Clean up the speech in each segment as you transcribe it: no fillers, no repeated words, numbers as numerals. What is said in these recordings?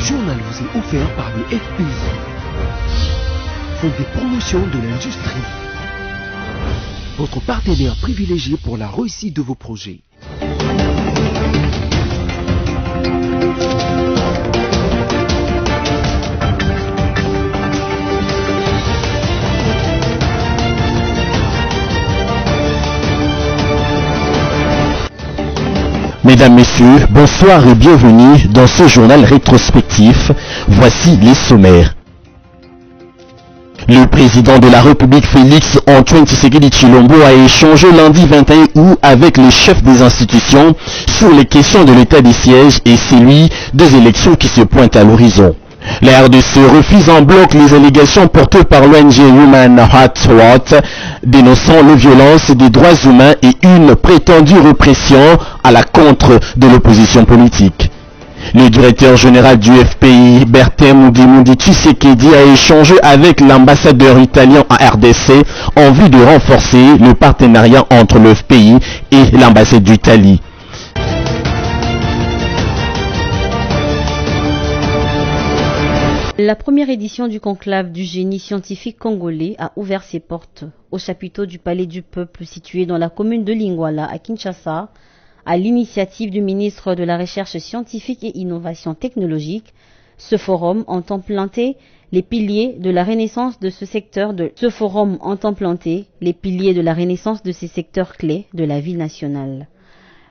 journal vous est offert par le FPI, Fonds des promotions de l'industrie, votre partenaire privilégié pour la réussite de vos projets. Mesdames, Messieurs, bonsoir et bienvenue dans ce journal rétrospectif. Voici les sommaires. Le président de la République Félix Antoine Tshisekedi Tshilombo a échangé lundi 21 août avec les chefs des institutions sur les questions de l'état des sièges et celui des élections qui se pointent à l'horizon. La RDC refuse en bloc les allégations portées par l'ONG Human Rights Watch dénonçant les violences des droits humains et une prétendue répression à la contre de l'opposition politique. Le directeur général du FPI, Bertin Mundi Tshisekedi, a échangé avec l'ambassadeur italien en RDC en vue de renforcer le partenariat entre le FPI et l'ambassade d'Italie. La première édition du conclave du génie scientifique congolais a ouvert ses portes au chapiteau du Palais du Peuple situé dans la commune de Lingwala à Kinshasa, à l'initiative du ministre de la Recherche scientifique et innovation technologique. Ce forum entend planter les piliers de la renaissance de ces secteurs clés de la vie nationale.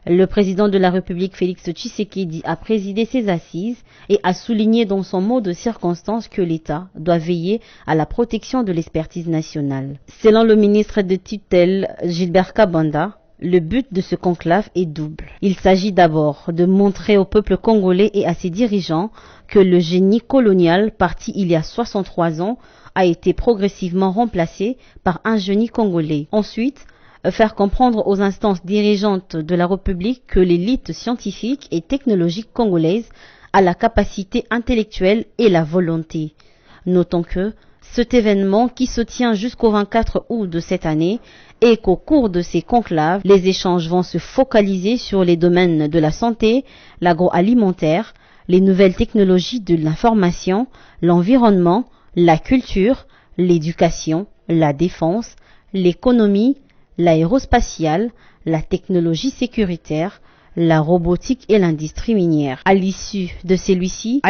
Le président de la République Félix Tshisekedi a présidé ces assises et a souligné dans son mot de circonstance que l'État doit veiller à la protection de l'expertise nationale. Selon le ministre de tutelle Gilbert Kabanda, le but de ce conclave est double. Il s'agit d'abord de montrer au peuple congolais et à ses dirigeants que le génie colonial, parti il y a 63 ans, a été progressivement remplacé par un génie congolais. Ensuite, faire comprendre aux instances dirigeantes de la République que l'élite scientifique et technologique congolaise a la capacité intellectuelle et la volonté. Notons que cet événement, qui se tient jusqu'au 24 août de cette année, et qu'au cours de ces conclaves, les échanges vont se focaliser sur les domaines de la santé, l'agroalimentaire, les nouvelles technologies de l'information, l'environnement, la culture, l'éducation, la défense, l'économie, l'aérospatiale, la technologie sécuritaire, la robotique et l'industrie minière. À l'issue de celui-ci,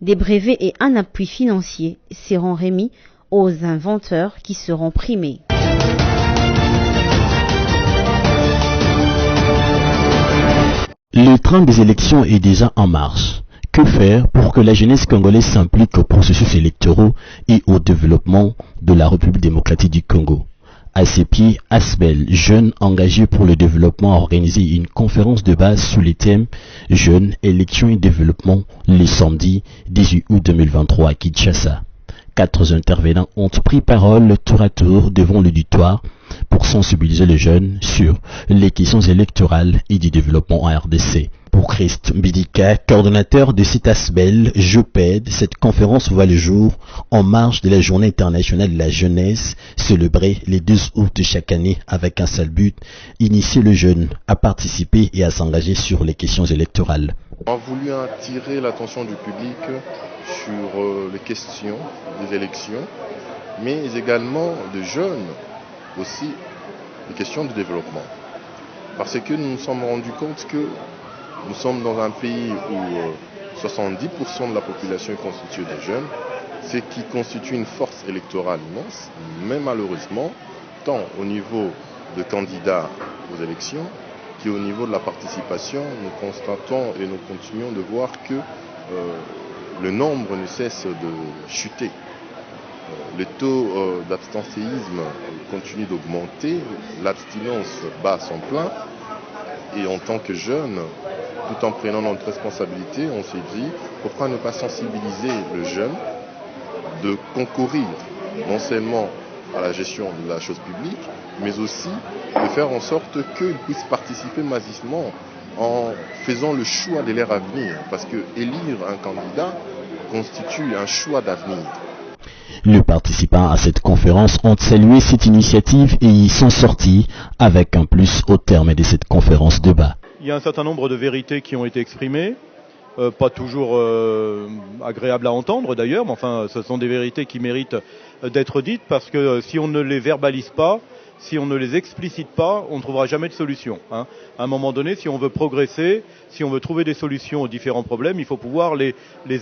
des brevets et un appui financier seront remis aux inventeurs qui seront primés. Le train des élections est déjà en marche. Que faire pour que la jeunesse congolaise s'implique au processus électoral et au développement de la République démocratique du Congo? À ses pieds, Asbel, jeune engagé pour le développement, a organisé une conférence de base sous les thèmes Jeunes, élections et développement le samedi 18 août 2023 à Kinshasa. 4 intervenants ont pris parole tour à tour devant l'auditoire pour sensibiliser les jeunes sur les questions électorales et du développement en RDC. Pour Christ Mbidika, coordonnateur de cet Asbel, JOPED, cette conférence voit le jour en marge de la Journée internationale de la jeunesse, célébrée les 12 août de chaque année avec un seul but, initier le jeune à participer et à s'engager sur les questions électorales. On a voulu attirer l'attention du public sur les questions des élections, mais également de jeunes aussi, les questions du développement. Parce que nous nous sommes rendus compte que nous sommes dans un pays où 70% de la population est constituée de jeunes, ce qui constitue une force électorale immense, mais malheureusement, tant au niveau de candidats aux élections qu'au niveau de la participation, nous constatons et nous continuons de voir que le nombre ne cesse de chuter. Le taux d'abstentéisme continue d'augmenter, l'abstinence bat son plein, et en tant que jeunes, tout en prenant notre responsabilité, on s'est dit, pourquoi ne pas sensibiliser le jeune de concourir non seulement à la gestion de la chose publique, mais aussi de faire en sorte qu'ils puissent participer massivement en faisant le choix de leur avenir, parce que élire un candidat constitue un choix d'avenir. Les participants à cette conférence ont salué cette initiative et y sont sortis avec un plus au terme de cette conférence débat. Il y a un certain nombre de vérités qui ont été exprimées pas toujours agréables à entendre d'ailleurs, mais enfin ce sont des vérités qui méritent d'être dites, parce que si on ne les verbalise pas, si on ne les explicite pas, on ne trouvera jamais de solution. À un moment donné, si on veut progresser, si on veut trouver des solutions aux différents problèmes, il faut pouvoir les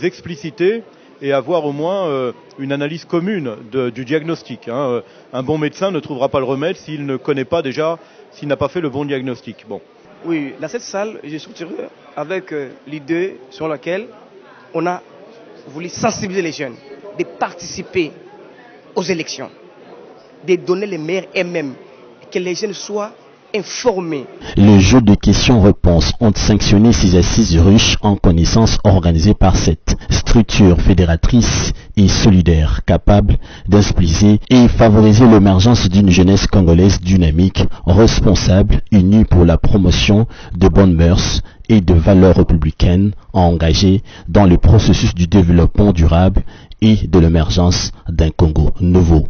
expliciter et avoir au moins une analyse commune du diagnostic. Un bon médecin ne trouvera pas le remède s'il ne connaît pas déjà, s'il n'a pas fait le bon diagnostic. Bon. Oui, dans cette salle, j'ai structuré avec l'idée sur laquelle on a voulu sensibiliser les jeunes, de participer aux élections, de donner les meilleurs eux-mêmes, que les jeunes soient informés. Le jeu de questions-réponses ont sanctionné ces assises riches en connaissances organisées par cette structure fédératrice et solidaire, capable d'inspirer et favoriser l'émergence d'une jeunesse congolaise dynamique, responsable, unie pour la promotion de bonnes mœurs et de valeurs républicaines, engagée dans le processus du développement durable et de l'émergence d'un Congo nouveau.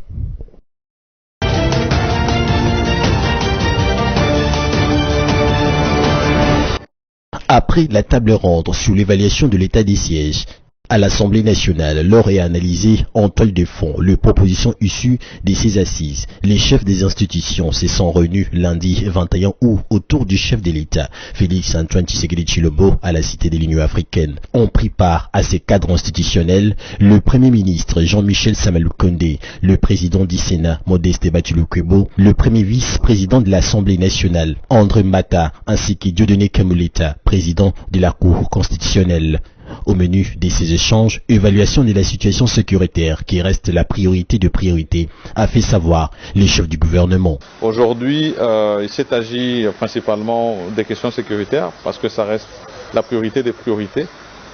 Après la table ronde sur l'évaluation de l'état des sièges à l'Assemblée nationale, l'or est analysé en toile de fond les propositions issues de ces assises. Les chefs des institutions se sont réunis lundi 21 août autour du chef de l'État, Félix Antoine Tshisekedi Tshilombo, à la Cité de l'Union africaine. Ont pris part à ces cadres institutionnels le Premier ministre Jean-Michel Samalou Kondé, le président du Sénat Modeste Batulukwebo, le premier vice-président de l'Assemblée nationale André Mata, ainsi que Dieudonné Kamuleta, président de la Cour constitutionnelle. Au menu de ces échanges, évaluation de la situation sécuritaire qui reste la priorité de priorité, a fait savoir les chefs du gouvernement. Aujourd'hui, il s'est agi principalement des questions sécuritaires parce que ça reste la priorité des priorités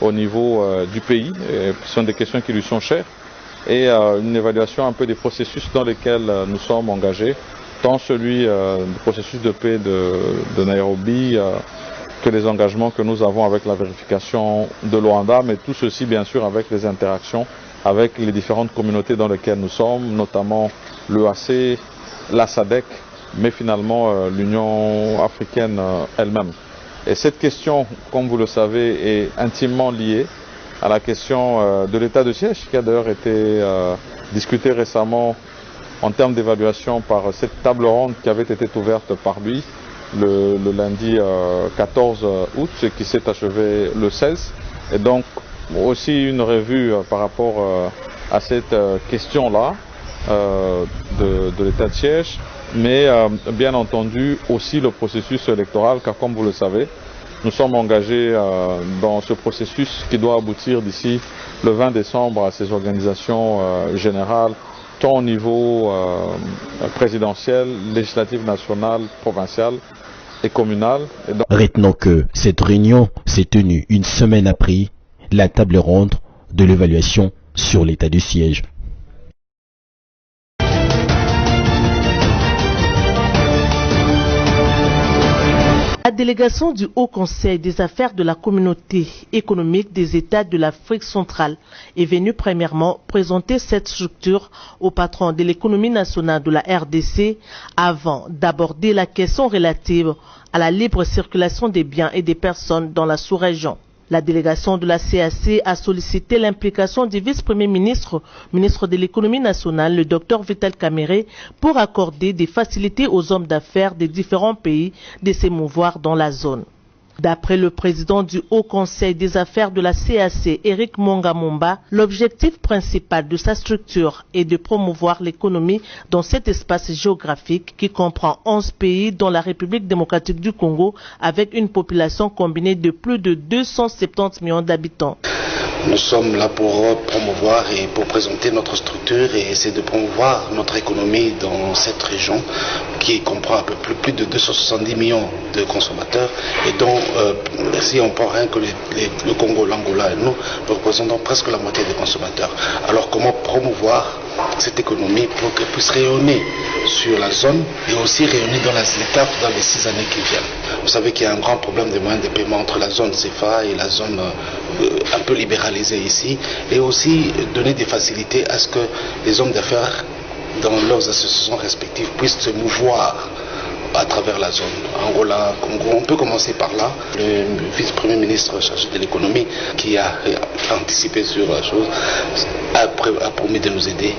au niveau du pays. Ce sont des questions qui lui sont chères et une évaluation un peu des processus dans lesquels nous sommes engagés, tant celui du processus de paix de Nairobi, que les engagements que nous avons avec la vérification de Luanda, mais tout ceci bien sûr avec les interactions avec les différentes communautés dans lesquelles nous sommes, notamment l'EAC, la SADC, mais finalement l'Union africaine elle-même. Et cette question, comme vous le savez, est intimement liée à la question de l'état de siège, qui a d'ailleurs été discutée récemment en termes d'évaluation par cette table ronde qui avait été ouverte par lui le lundi 14 août, ce qui s'est achevé le 16. Et donc aussi une revue par rapport à cette question-là de l'état de siège, mais bien entendu aussi le processus électoral, car comme vous le savez, nous sommes engagés dans ce processus qui doit aboutir d'ici le 20 décembre à ces organisations générales, tant au niveau présidentiel, législatif national, provincial et communal. Et donc... Retenons que cette réunion s'est tenue une semaine après la table ronde de l'évaluation sur l'état du siège. La délégation du Haut Conseil des affaires de la communauté économique des États de l'Afrique centrale est venue premièrement présenter cette structure au patron de l'économie nationale de la RDC avant d'aborder la question relative à la libre circulation des biens et des personnes dans la sous-région. La délégation de la CAC a sollicité l'implication du vice-premier ministre, ministre de l'économie nationale, le Dr Vital Kamerhe, pour accorder des facilités aux hommes d'affaires des différents pays de s'émouvoir dans la zone. D'après le président du Haut Conseil des affaires de la CAC, Eric Mongamomba, l'objectif principal de sa structure est de promouvoir l'économie dans cet espace géographique qui comprend 11 pays dans la République démocratique du Congo avec une population combinée de plus de 270 millions d'habitants. Nous sommes là pour promouvoir et pour présenter notre structure et essayer de promouvoir notre économie dans cette région qui comprend un peu plus de 270 millions de consommateurs et dont, si on prend rien que le Congo, l'Angola et nous représentons presque la moitié des consommateurs. Alors comment promouvoir cette économie pour qu'elle puisse rayonner sur la zone et aussi rayonner dans l'État dans les 6 années qui viennent. Vous savez qu'il y a un grand problème de moyens de paiement entre la zone CFA et la zone un peu libéralisée ici, et aussi donner des facilités à ce que les hommes d'affaires dans leurs associations respectives puissent se mouvoir à travers la zone. Angola, Congo, on peut commencer par là. Le vice-premier ministre chargé de l'économie qui a anticipé sur la chose a promis de nous aider,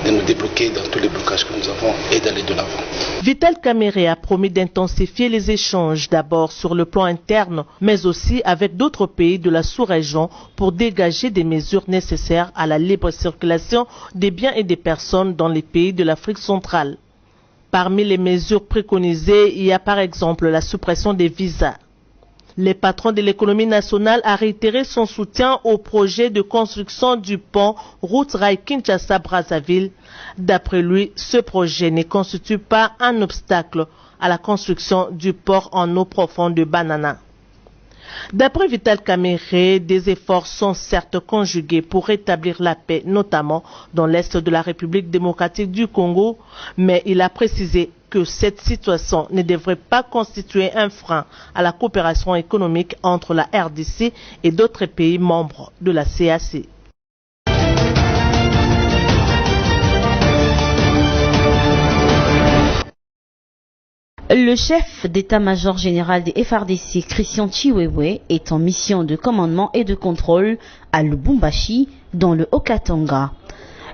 de nous débloquer dans tous les blocages que nous avons et d'aller de l'avant. Vital Kamerhe a promis d'intensifier les échanges d'abord sur le plan interne, mais aussi avec d'autres pays de la sous-région pour dégager des mesures nécessaires à la libre circulation des biens et des personnes dans les pays de l'Afrique centrale. Parmi les mesures préconisées, il y a par exemple la suppression des visas. Le patron de l'économie nationale a réitéré son soutien au projet de construction du pont route rail Kinshasa-Brazzaville. D'après lui, ce projet ne constitue pas un obstacle à la construction du port en eau profonde de Banana. D'après Vital Kamerhe, des efforts sont certes conjugués pour rétablir la paix, notamment dans l'est de la République démocratique du Congo, mais il a précisé que cette situation ne devrait pas constituer un frein à la coopération économique entre la RDC et d'autres pays membres de la CAC. Le chef d'état-major général des FARDC, Christian Chiwewe, est en mission de commandement et de contrôle à Lubumbashi, dans le Haut-Katanga.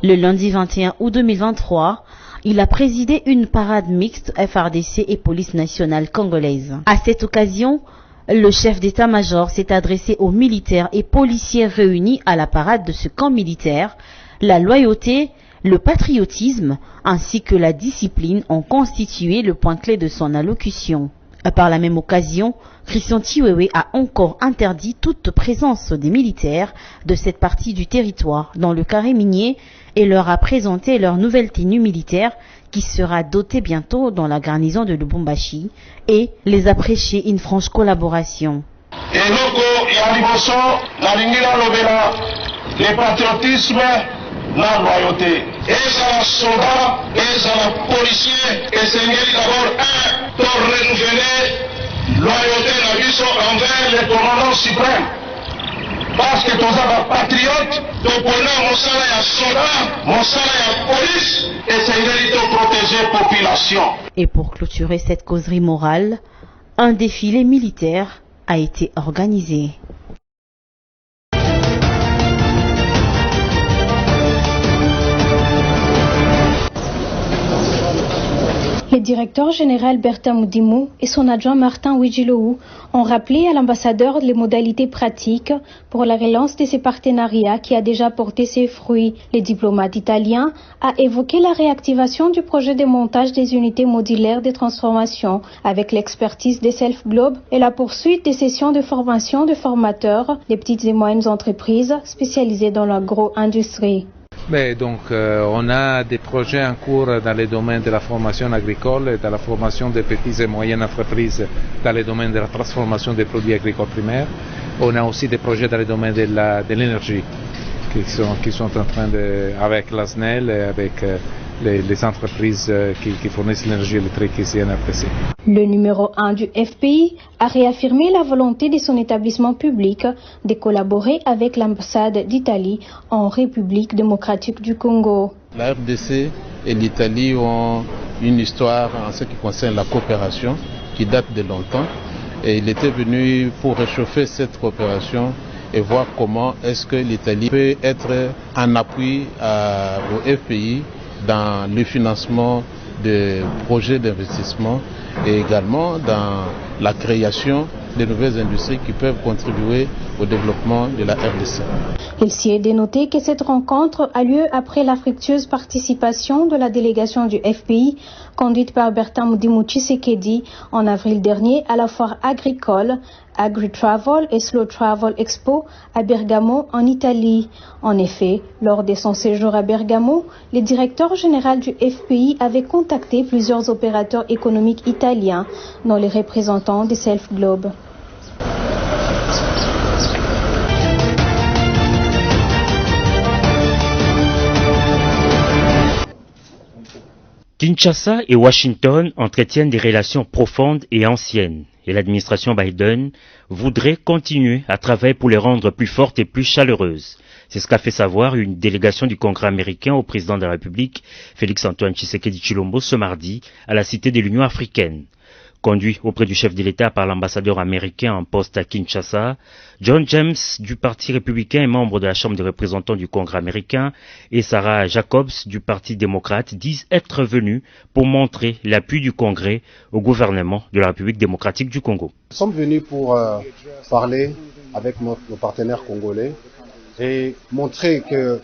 Le lundi 21 août 2023, il a présidé une parade mixte FARDC et police nationale congolaise. À cette occasion, le chef d'état-major s'est adressé aux militaires et policiers réunis à la parade de ce camp militaire. La loyauté, le patriotisme ainsi que la discipline ont constitué le point clé de son allocution. Par la même occasion, Christian Chiwewe a encore interdit toute présence des militaires de cette partie du territoire dans le carré minier et leur a présenté leur nouvelle tenue militaire qui sera dotée bientôt dans la garnison de Lubumbashi et les a prêché une franche collaboration. Le patriotisme, la loyauté. Et ça la soldat, et ça la policier, et c'est d'abord un pour renouveler loyauté la vie envers le commandant suprême. Parce que tous les patriotes, tout bonheur, mon salaire à soldat, mon salaire à police, et c'est de protéger la population. Et pour clôturer cette causerie morale, un défilé militaire a été organisé. Le directeur général Bertha Moudimou et son adjoint Martin Ouidjilou ont rappelé à l'ambassadeur les modalités pratiques pour la relance de ces partenariats qui a déjà porté ses fruits. Le diplomate italien a évoqué la réactivation du projet de montage des unités modulaires de transformation avec l'expertise des Self Globe et la poursuite des sessions de formation de formateurs des petites et moyennes entreprises spécialisées dans l'agro-industrie. On a des projets en cours dans le domaine de la formation agricole et de la formation des petites et moyennes entreprises dans le domaine de la transformation des produits agricoles primaires. On a aussi des projets dans le domaine de l'énergie qui sont en train de, avec la SNEL et avec les entreprises qui fournissent l'énergie électrique ici en RDC. Le numéro 1 du FPI a réaffirmé la volonté de son établissement public de collaborer avec l'ambassade d'Italie en République démocratique du Congo. La RDC et l'Italie ont une histoire en ce qui concerne la coopération qui date de longtemps et il était venu pour réchauffer cette coopération et voir comment est-ce que l'Italie peut être en appui au FPI dans le financement de projets d'investissement et également dans la création de nouvelles industries qui peuvent contribuer au développement de la RDC. Il s'y est dénoté que cette rencontre a lieu après la fructueuse participation de la délégation du FPI conduite par Bertin Moudimou Tshisekedi en avril dernier à la foire agricole Agri-Travel et Slow Travel Expo à Bergamo en Italie. En effet, lors de son séjour à Bergamo, le directeur général du FPI avait contacté plusieurs opérateurs économiques italiens, dont les représentants des Self Globe. Kinshasa et Washington entretiennent des relations profondes et anciennes, et l'administration Biden voudrait continuer à travailler pour les rendre plus fortes et plus chaleureuses. C'est ce qu'a fait savoir une délégation du Congrès américain au président de la République, Félix Antoine Tshisekedi Tshilombo, ce mardi, à la Cité de l'Union africaine. Conduit auprès du chef de l'État par l'ambassadeur américain en poste à Kinshasa, John James du Parti républicain et membre de la Chambre des représentants du Congrès américain et Sarah Jacobs du Parti démocrate disent être venus pour montrer l'appui du Congrès au gouvernement de la République démocratique du Congo. Nous sommes venus pour parler avec nos partenaires congolais et montrer que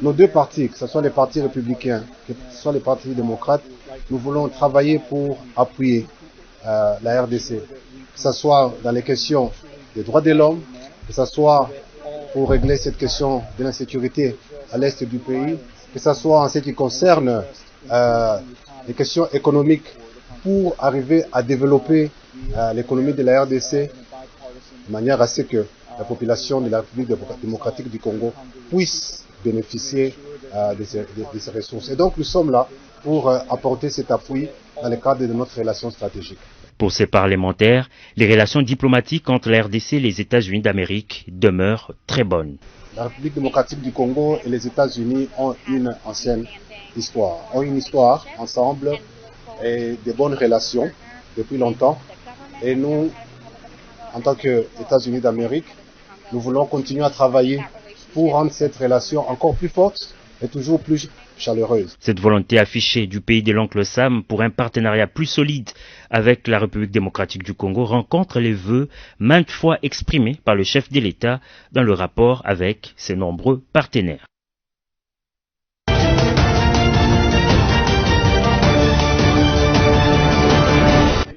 nos deux partis, que ce soit les partis républicains, que ce soit les partis démocrates, nous voulons travailler pour appuyer la RDC, que ce soit dans les questions des droits de l'homme, que ce soit pour régler cette question de l'insécurité à l'est du pays, que ce soit en ce qui concerne les questions économiques pour arriver à développer l'économie de la RDC de manière à ce que la population de la République démocratique du Congo puisse bénéficier de ces ressources. Et donc nous sommes là pour apporter cet appui dans le cadre de notre relation stratégique. Pour ces parlementaires, les relations diplomatiques entre la RDC et les États-Unis d'Amérique demeurent très bonnes. La République démocratique du Congo et les États-Unis ont une ancienne histoire, ensemble et de bonnes relations depuis longtemps. Et nous, en tant qu'États-Unis d'Amérique, nous voulons continuer à travailler pour rendre cette relation encore plus forte et toujours plus chaleureuse. Cette volonté affichée du pays de l'oncle Sam pour un partenariat plus solide avec la République démocratique du Congo rencontre les vœux maintes fois exprimés par le chef de l'État dans le rapport avec ses nombreux partenaires.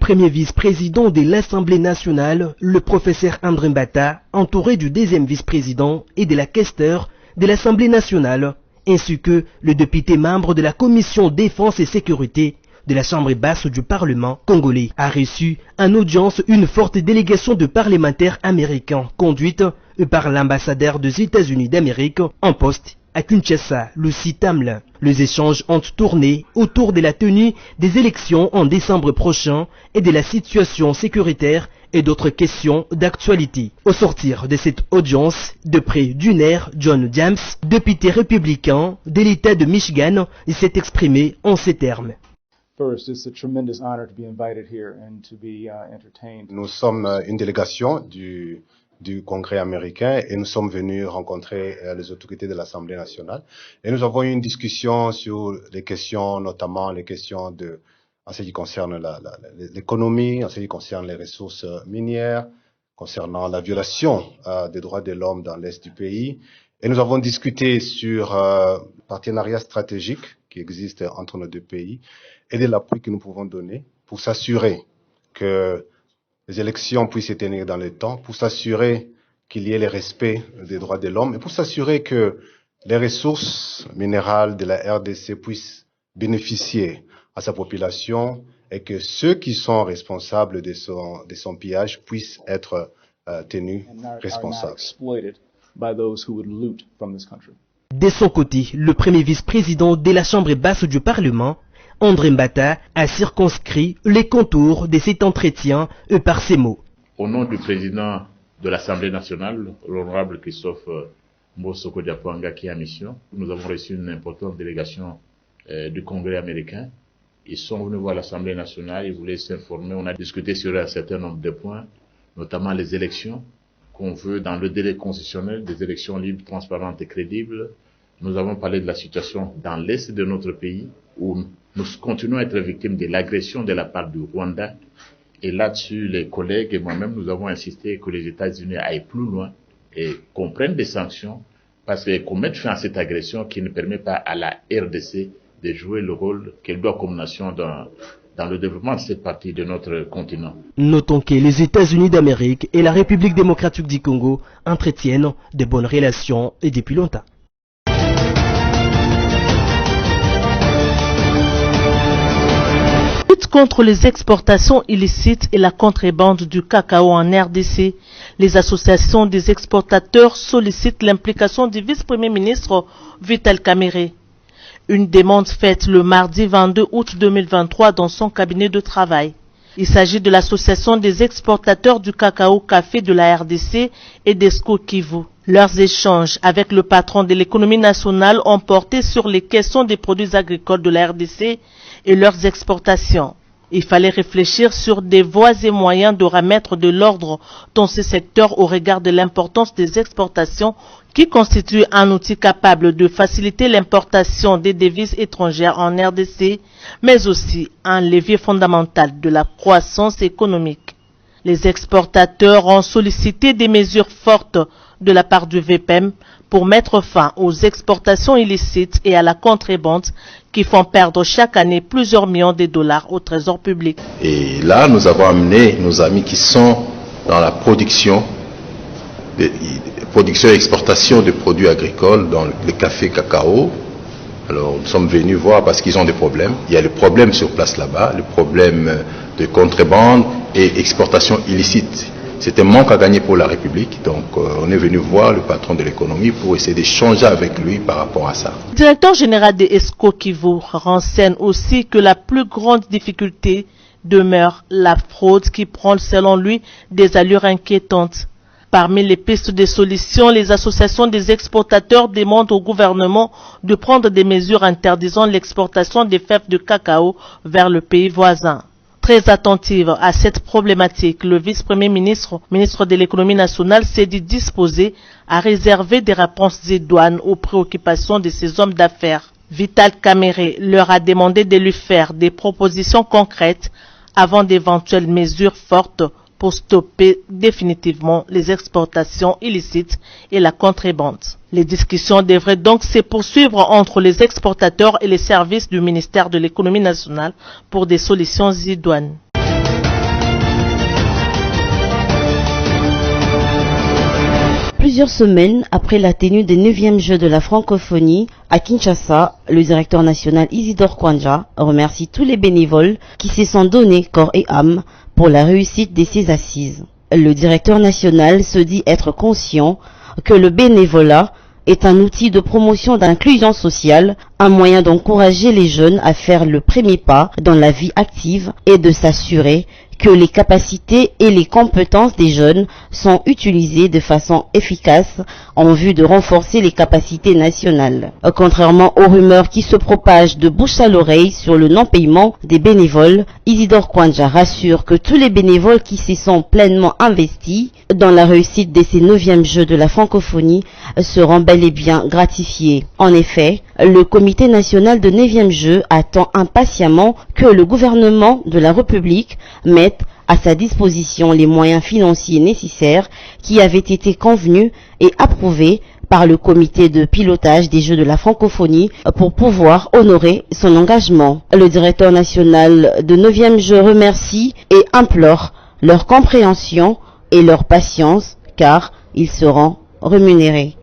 Premier vice-président de l'Assemblée nationale, le professeur André Mbata, entouré du deuxième vice-président et de la questeur de l'Assemblée nationale, ainsi que le député membre de la Commission Défense et Sécurité de la Chambre basse du Parlement congolais, a reçu en audience une forte délégation de parlementaires américains conduite par l'ambassadeur des États-Unis d'Amérique en poste à Kinshasa, Lucie Tamlin. Les échanges ont tourné autour de la tenue des élections en décembre prochain et de la situation sécuritaire et d'autres questions d'actualité. Au sortir de cette audience, de près d'une heure, John James, député républicain de l'État de Michigan, s'est exprimé en ces termes. Nous sommes une délégation du Congrès américain et nous sommes venus rencontrer les autorités de l'Assemblée nationale. Et nous avons eu une discussion sur les questions, notamment les questions en ce qui concerne l'économie, en ce qui concerne les ressources minières, concernant la violation des droits de l'homme dans l'est du pays. Et nous avons discuté sur le partenariat stratégique qui existe entre nos deux pays et de l'appui que nous pouvons donner pour s'assurer que les élections puissent se tenir dans le temps, pour s'assurer qu'il y ait le respect des droits de l'homme et pour s'assurer que les ressources minérales de la RDC puissent bénéficier à sa population et que ceux qui sont responsables de son pillage puissent être tenus responsables. De son côté, le premier vice-président de la Chambre basse du Parlement, André Mbata, a circonscrit les contours de cet entretien par ces mots. Au nom du président de l'Assemblée nationale, l'honorable Christophe Mbosoko Diapwanga qui est en mission, nous avons reçu une importante délégation du Congrès américain. Ils sont venus voir l'Assemblée nationale, ils voulaient s'informer. On a discuté sur un certain nombre de points, notamment les élections qu'on veut dans le délai constitutionnel, des élections libres, transparentes et crédibles. Nous avons parlé de la situation dans l'est de notre pays où nous continuons à être victimes de l'agression de la part du Rwanda. Et là-dessus, les collègues et moi-même, nous avons insisté que les États-Unis aillent plus loin et qu'on prenne des sanctions parce qu'on mette fin à cette agression qui ne permet pas à la RDC de jouer le rôle qu'elle doit comme nation dans le développement de cette partie de notre continent. Notons que les États-Unis d'Amérique et la République démocratique du Congo entretiennent de bonnes relations et depuis longtemps. Lutte contre les exportations illicites et la contrebande du cacao en RDC, les associations des exportateurs sollicitent l'implication du vice-premier ministre Vital Kamerhe. Une demande faite le mardi 22 août 2023 dans son cabinet de travail. Il s'agit de l'association des exportateurs du cacao café de la RDC et d'Esco Kivu. Leurs échanges avec le patron de l'économie nationale ont porté sur les questions des produits agricoles de la RDC et leurs exportations. Il fallait réfléchir sur des voies et moyens de remettre de l'ordre dans ce secteur au regard de l'importance des exportations qui constituent un outil capable de faciliter l'importation des devises étrangères en RDC, mais aussi un levier fondamental de la croissance économique. Les exportateurs ont sollicité des mesures fortes de la part du VPM pour mettre fin aux exportations illicites et à la contrebande qui font perdre chaque année plusieurs millions de dollars au trésor public. Et là, nous avons amené nos amis qui sont dans la production et exportation de produits agricoles, dans le café, cacao. Alors, nous sommes venus voir parce qu'ils ont des problèmes. Il y a le problème sur place là-bas, le problème de contrebande et exportation illicite. C'est un manque à gagner pour la République, donc on est venu voir le patron de l'économie pour essayer d'échanger avec lui par rapport à ça. Le directeur général de ESCO Kivu renseigne aussi que la plus grande difficulté demeure la fraude qui prend selon lui des allures inquiétantes. Parmi les pistes de solutions, les associations des exportateurs demandent au gouvernement de prendre des mesures interdisant l'exportation des fèves de cacao vers le pays voisin. Très attentive à cette problématique, le vice-premier ministre, ministre de l'économie nationale, s'est dit disposé à réserver des réponses idoines aux préoccupations de ces hommes d'affaires. Vital Kamere leur a demandé de lui faire des propositions concrètes avant d'éventuelles mesures fortes pour stopper définitivement les exportations illicites et la contrebande. Les discussions devraient donc se poursuivre entre les exportateurs et les services du ministère de l'économie nationale pour des solutions idoines. Plusieurs semaines après la tenue des 9e Jeux de la francophonie à Kinshasa, le directeur national Isidore Kwanja remercie tous les bénévoles qui se sont donnés corps et âme pour la réussite de ces assises. Le directeur national se dit être conscient que le bénévolat est un outil de promotion d'inclusion sociale, un moyen d'encourager les jeunes à faire le premier pas dans la vie active et de s'assurer que les capacités et les compétences des jeunes sont utilisées de façon efficace en vue de renforcer les capacités nationales. Contrairement aux rumeurs qui se propagent de bouche à l'oreille sur le non-paiement des bénévoles, Isidore Kwanja rassure que tous les bénévoles qui se sont pleinement investis dans la réussite de ces 9e Jeux de la francophonie seront bel et bien gratifiés. En effet, le comité national de 9e Jeux attend impatiemment que le gouvernement de la République mette à sa disposition les moyens financiers nécessaires qui avaient été convenus et approuvés par le comité de pilotage des Jeux de la francophonie pour pouvoir honorer son engagement. Le directeur national de 9e Jeux remercie et implore leur compréhension et leur patience car ils seront rémunérés.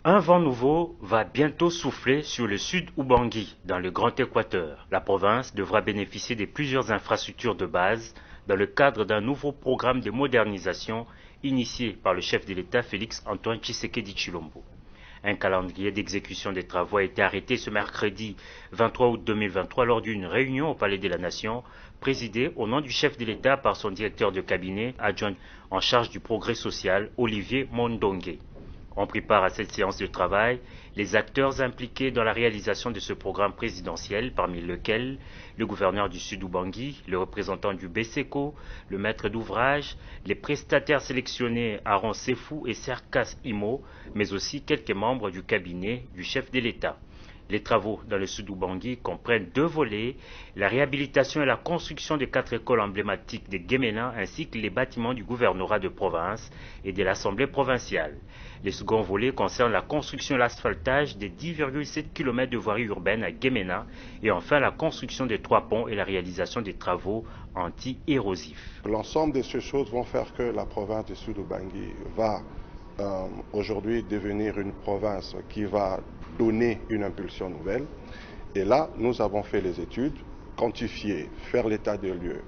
Un vent nouveau va bientôt souffler sur le sud Ubangui, dans le Grand Équateur. La province devra bénéficier de plusieurs infrastructures de base dans le cadre d'un nouveau programme de modernisation initié par le chef de l'État Félix Antoine Tshisekedi Tshilombo. Un calendrier d'exécution des travaux a été arrêté ce mercredi 23 août 2023 lors d'une réunion au Palais de la Nation, présidée au nom du chef de l'État par son directeur de cabinet adjoint en charge du progrès social, Olivier Mondongue. On prépare à cette séance de travail les acteurs impliqués dans la réalisation de ce programme présidentiel, parmi lesquels le gouverneur du Sud Ubangui, le représentant du BCECO, le maître d'ouvrage, les prestataires sélectionnés Aaron Sefou et Serkas Imo, mais aussi quelques membres du cabinet du chef de l'État. Les travaux dans le Sud Ubangui comprennent 2 volets, la réhabilitation et la construction de 4 écoles emblématiques de Guémena ainsi que les bâtiments du gouvernorat de province et de l'Assemblée provinciale. Le second volet concerne la construction et l'asphaltage des 10,7 km de voirie urbaine à Guémena et enfin la construction des 3 ponts et la réalisation des travaux anti-érosifs. L'ensemble de ces choses vont faire que la province du Sud Ubangui va aujourd'hui devenir une province qui va donner une impulsion nouvelle. Et là, nous avons fait les études, quantifier, faire l'état des lieux,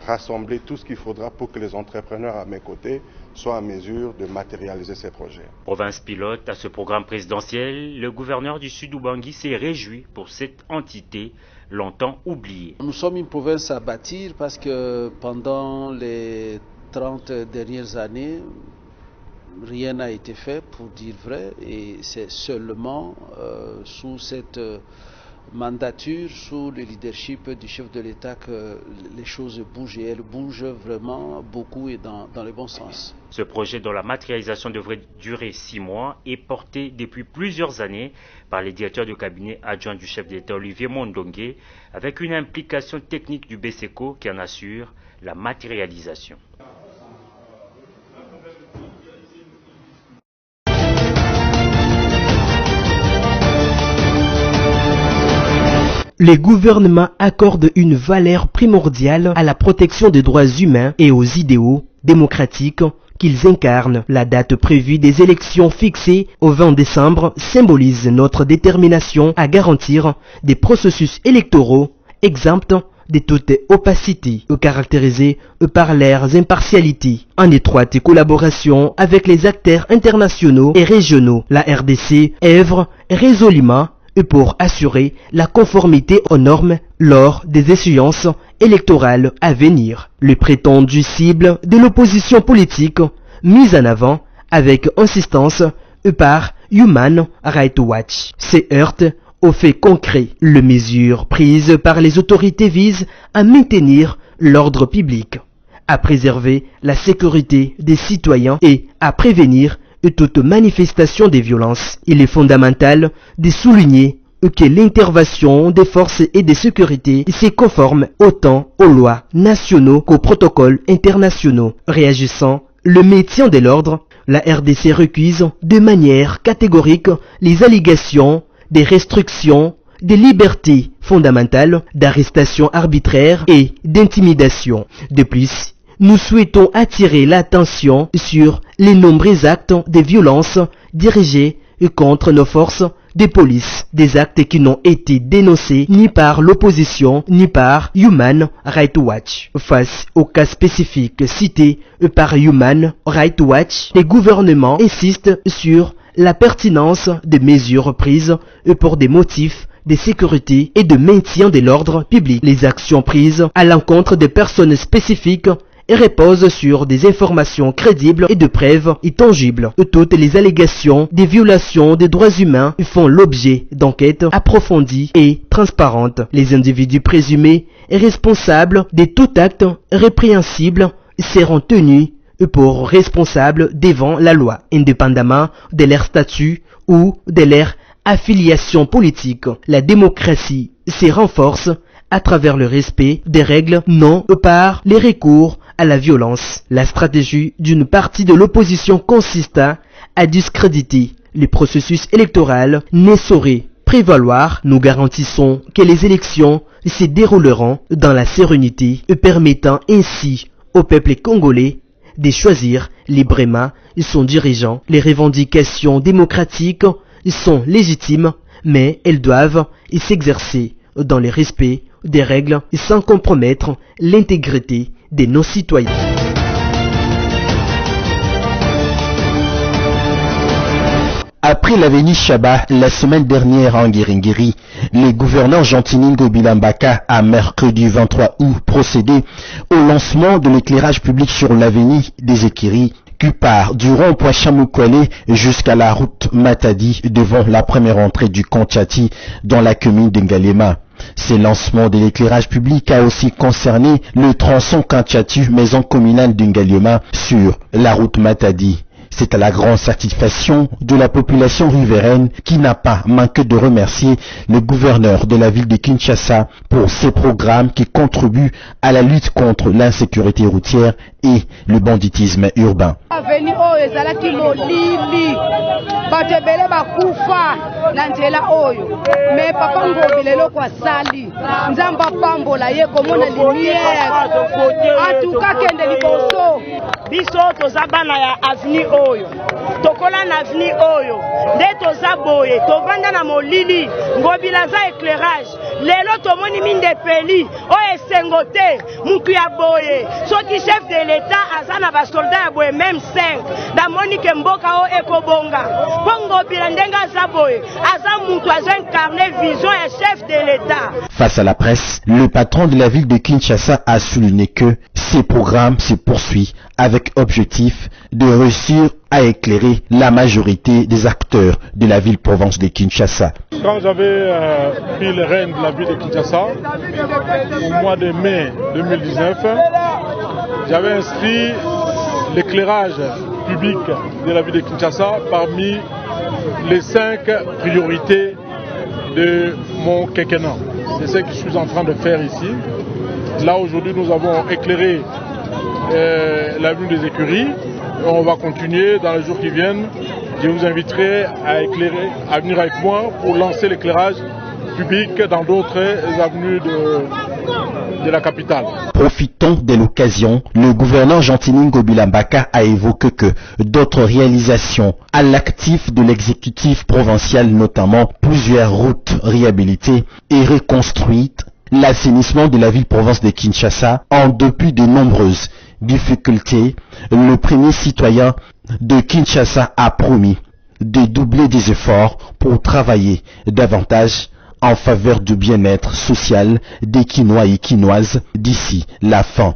rassembler tout ce qu'il faudra pour que les entrepreneurs à mes côtés soient en mesure de matérialiser ces projets. Province pilote à ce programme présidentiel, le gouverneur du Sud Ubangui s'est réjoui pour cette entité longtemps oubliée. Nous sommes une province à bâtir parce que pendant les 30 dernières années, rien n'a été fait pour dire vrai, et c'est seulement sous cette mandature, sous le leadership du chef de l'État que les choses bougent, et elles bougent vraiment beaucoup et dans le bon sens. Ce projet dont la matérialisation devrait durer 6 mois est porté depuis plusieurs années par les directeurs de cabinet adjoints du chef d'État Olivier Mondongué, avec une implication technique du BSECO qui en assure la matérialisation. Les gouvernements accordent une valeur primordiale à la protection des droits humains et aux idéaux démocratiques qu'ils incarnent. La date prévue des élections fixées au 20 décembre symbolise notre détermination à garantir des processus électoraux exempts de toute opacité, caractérisés par leurs impartialités. En étroite collaboration avec les acteurs internationaux et régionaux, la RDC œuvre résolument pour assurer la conformité aux normes lors des échéances électorales à venir. Le prétendu cible de l'opposition politique, mise en avant avec insistance par Human Rights Watch, se heurte aux faits concrets. Les mesures prises par les autorités visent à maintenir l'ordre public, à préserver la sécurité des citoyens et à prévenir toute manifestation de violence. Il est fondamental de souligner que l'intervention des forces et de sécurité se conforme autant aux lois nationaux qu'aux protocoles internationaux. Réagissant le maintien de l'ordre, la RDC récuse de manière catégorique les allégations des restrictions des libertés fondamentales, d'arrestation arbitraire et d'intimidation. De plus, nous souhaitons attirer l'attention sur les nombreux actes de violence dirigés contre nos forces de police, des actes qui n'ont été dénoncés ni par l'opposition ni par Human Rights Watch. Face au cas spécifique cité par Human Rights Watch, les gouvernements insistent sur la pertinence des mesures prises pour des motifs de sécurité et de maintien de l'ordre public. Les actions prises à l'encontre des personnes spécifiques et repose sur des informations crédibles et de preuves tangibles. Toutes les allégations des violations des droits humains font l'objet d'enquêtes approfondies et transparentes. Les individus présumés et responsables de tout acte répréhensible seront tenus pour responsables devant la loi, indépendamment de leur statut ou de leur affiliation politique. La démocratie se renforce à travers le respect des règles, non par les recours à la violence. La stratégie d'une partie de l'opposition consiste à discréditer le processus électoral, ne saurait prévaloir. Nous garantissons que les élections se dérouleront dans la sérénité, permettant ainsi au peuple congolais de choisir librement son dirigeant. Les revendications démocratiques sont légitimes, mais elles doivent s'exercer dans le respect des règles sans compromettre l'intégrité de nos citoyens. Après l'avenue Chaba, la semaine dernière en Guéringiri, le gouverneur Jean-Tiningo Bilambaka a mercredi 23 août procédé au lancement de l'éclairage public sur l'avenue des Ekiri qui part du rond-point Chamoukwele jusqu'à la route Matadi devant la première entrée du Konchati dans la commune d'Ngalema. Ce lancement de l'éclairage public a aussi concerné le tronçon Kanchatu, maison communale d'Ngalema sur la route Matadi. C'est à la grande satisfaction de la population riveraine qui n'a pas manqué de remercier le gouverneur de la ville de Kinshasa pour ces programmes qui contribuent à la lutte contre l'insécurité routière et le banditisme urbain. Biso toza bana ya avenue oyo tokola na avenue oyo nde toza boye tovanda na molili ngobila za éclairage lelo tomoni minde peli oyo esengo te mutu ya boye soki chef de l'état aza na basoldat ya boye même 5 damoni ke mboka o ekobonga po ngobila ndenge aza boye aza mutu aza incarné vision ya chef de l'état. Face à la presse, le patron de la ville de Kinshasa a souligné que ces programmes se poursuivent avec objectif de réussir a éclairé la majorité des acteurs de la ville-province de Kinshasa. Quand j'avais pris les rênes de la ville de Kinshasa, au mois de mai 2019, j'avais inscrit l'éclairage public de la ville de Kinshasa parmi les 5 priorités de mon quinquennat. C'est ce que je suis en train de faire ici. Là, aujourd'hui, nous avons éclairé l'avenue des Écuries. On va continuer dans les jours qui viennent. Je vous inviterai à venir avec moi pour lancer l'éclairage public dans d'autres avenues de la capitale. Profitant de l'occasion, le gouverneur Jean-Tiningo Bilambaka a évoqué que d'autres réalisations à l'actif de l'exécutif provincial, notamment plusieurs routes réhabilitées et reconstruites, l'assainissement de la ville-province de Kinshasa, en dépit de nombreuses difficultés, le premier citoyen de Kinshasa a promis de doubler des efforts pour travailler davantage en faveur du bien-être social des Kinois et Kinoises d'ici la fin.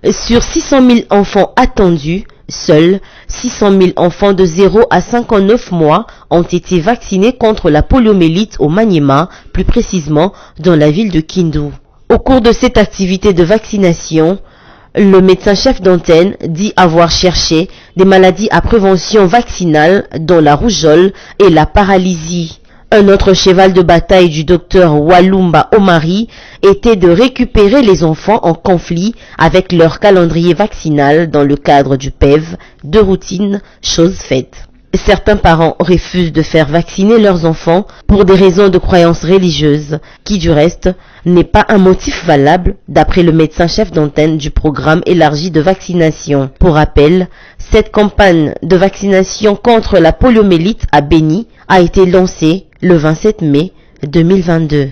Sur 600 000 enfants attendus, seuls 600 000 enfants de 0 à 59 mois ont été vaccinés contre la poliomyélite au Maniema, plus précisément dans la ville de Kindu. Au cours de cette activité de vaccination, le médecin-chef d'antenne dit avoir cherché des maladies à prévention vaccinale dont la rougeole et la paralysie. Un autre cheval de bataille du docteur Walumba Omari était de récupérer les enfants en conflit avec leur calendrier vaccinal dans le cadre du PEV de routine, chose faite. Certains parents refusent de faire vacciner leurs enfants pour des raisons de croyances religieuses, qui du reste n'est pas un motif valable d'après le médecin-chef d'antenne du programme élargi de vaccination. Pour rappel, cette campagne de vaccination contre la poliomyélite à Béni a été lancée le 27 mai 2022.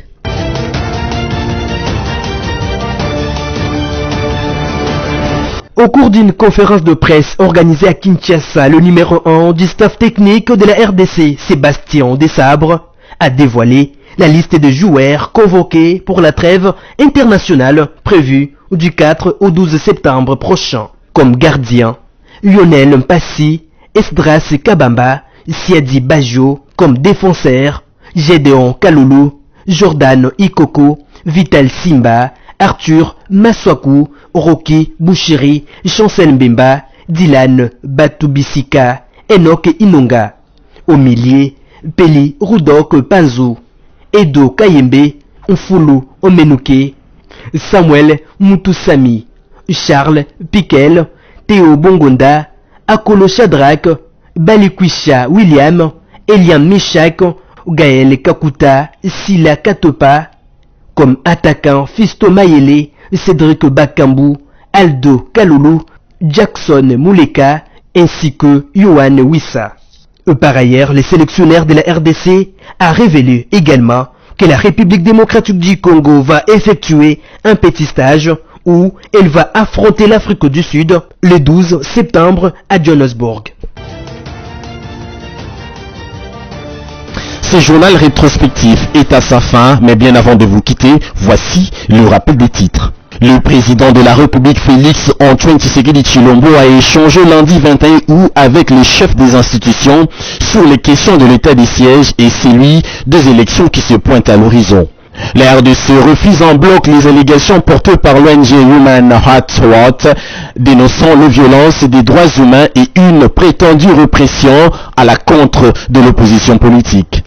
Au cours d'une conférence de presse organisée à Kinshasa, le numéro 1 du staff technique de la RDC, Sébastien Desabre, a dévoilé la liste des joueurs convoqués pour la trêve internationale prévue du 4 au 12 septembre prochain. Comme gardien, Lionel Mpassi, Esdras Kabamba, Siadi Bajo, comme défenseur, Gédéon Kaloulou, Jordan Ikoko, Vital Simba, Arthur Maswaku, Rocky Bouchiri, Chancel Mbemba, Dylan Batubisika, Enoch Inonga. Au milieu, Peli Rudok Panzou, Edo Kayembe, Mfulu Omenuke, Samuel Mutusami, Charles Piquel, Théo Bongonda, Akolo Shadrach, Balikwisha William, Elian Michak, Gaël Kakuta, Sila Katopa, comme attaquant Fisto Mayele, Cédric Bakambu, Aldo Kaloulou, Jackson Mouleka, ainsi que Yohan Wissa. Par ailleurs, le sélectionneur de la RDC a révélé également que la République démocratique du Congo va effectuer un petit stage où elle va affronter l'Afrique du Sud le 12 septembre à Johannesburg. Ce journal rétrospectif est à sa fin, mais bien avant de vous quitter, voici le rappel des titres. Le président de la République Félix Antoine Tshisekedi Tshilombo a échangé lundi 21 août avec les chefs des institutions sur les questions de l'état des sièges et celui des élections qui se pointent à l'horizon. La RDC refuse en bloc les allégations portées par l'ONG Human Rights Watch dénonçant les violences des droits humains et une prétendue répression à la contre de l'opposition politique.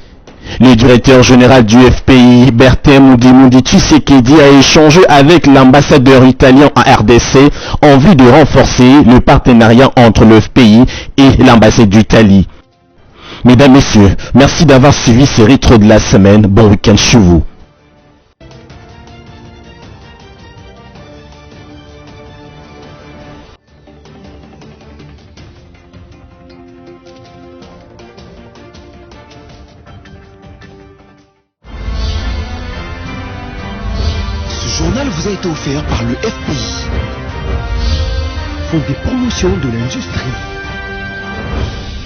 Le directeur général du FPI, Berthem Mudimundi Tshisekedi, a échangé avec l'ambassadeur italien en RDC en vue de renforcer le partenariat entre le FPI et l'ambassade d'Italie. Mesdames, Messieurs, merci d'avoir suivi ces rétros de la semaine. Bon week-end chez vous. Ce journal vous a été offert par le FPI, Fonds des promotions de l'industrie,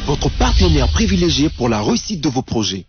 votre partenaire privilégié pour la réussite de vos projets.